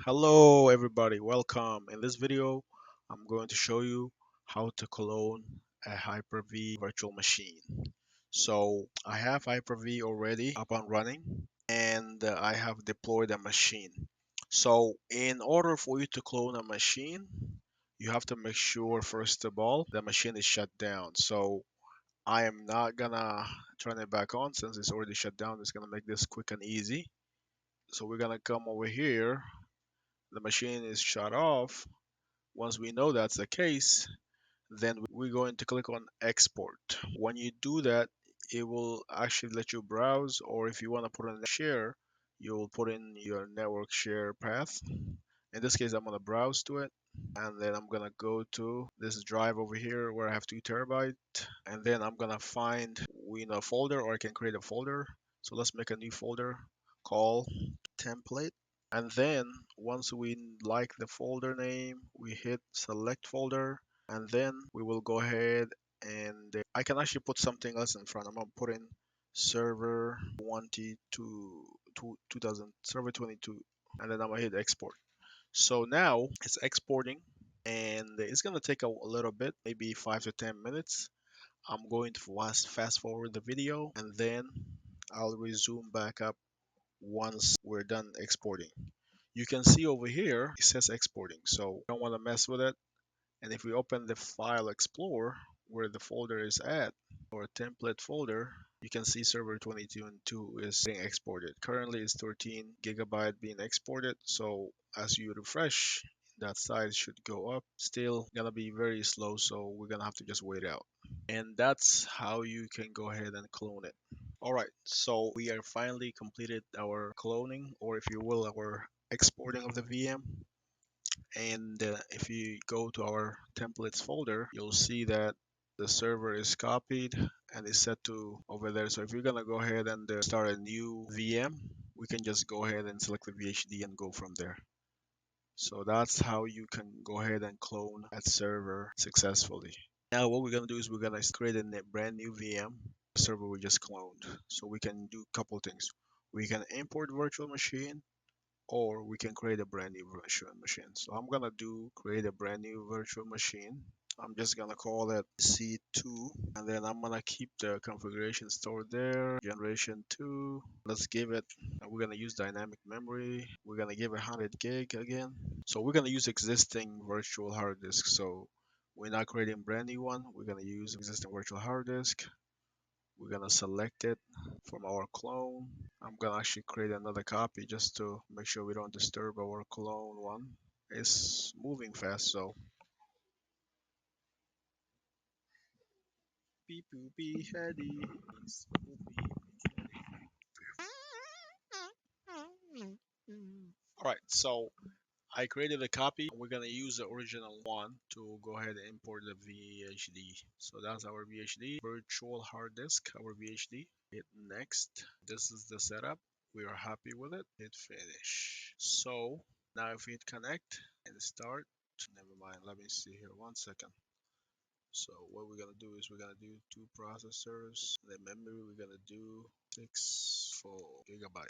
Hello everybody, welcome. In this video, I'm going to show you how to clone a Hyper-V virtual machine. So I have Hyper-V already up and running and I have deployed a machine. So in order for you to clone a machine, you have to make sure first of all the machine is shut down. So I am not gonna turn it back on since it's already shut down. It's gonna make this quick and easy. So we're gonna come over here, the machine is shut off. Once we know that's the case, then we're going to click on export. When you do that, it will actually let you browse, or if you want to put in a share, you'll put in your network share path. In this case, I'm going to browse to it, and then I'm going to go to this drive over here where I have 2 TB, and then I'm going to find a folder, or I can create a folder. So let's make a new folder called template. And then once we like the folder name, we hit select folder, and then we will go ahead and I can actually put something else in front. I'm gonna put in server 2000 server 22, and then I'm gonna hit export. So now it's exporting, and it's gonna take a little bit, maybe 5 to 10 minutes. I'm going to fast forward the video, and then I'll resume back up once we're done exporting. You can see over here it says exporting, so don't want to mess with it. And if we open the file explorer where the folder is at, or template folder, you can see server 22 and 2 is being exported. Currently it's 13 GB being exported, so as you refresh, that size should go up. Still gonna be very slow, so we're gonna have to just wait out. And that's how you can go ahead and clone it. Alright, so we are finally completed our cloning, or if you will, our exporting of the VM. And if you go to our templates folder, you'll see that the server is copied and is set to over there. So if you're gonna go ahead and start a new VM, we can just go ahead and select the VHD and go from there. So that's how you can go ahead and clone a server successfully. Now what we're gonna do is we're gonna create a brand new VM server we just cloned. So we can do a couple things. We can import virtual machine, or we can create a brand new virtual machine. So I'm gonna do create a brand new virtual machine. I'm just gonna call it C2, and then I'm gonna keep the configuration stored there, generation 2. Let's give it, we're gonna use dynamic memory. We're gonna give it 100 gig again. So we're gonna use existing virtual hard disk. So we're not creating brand new one. We're gonna use existing virtual hard disk. We're gonna select it from our clone. I'm gonna actually create another copy just to make sure we don't disturb our clone one. It's moving fast, so beep boop beep heady. Alright, so I created a copy. We're gonna use the original one to go ahead and import the VHD. So that's our VHD, virtual hard disk, our VHD. Hit next. This is the setup. We are happy with it. Hit finish. So now if we hit connect and start, never mind. Let me see here 1 second. So what we're gonna do is we're gonna do 2 processors. The memory we're gonna do 64 GB.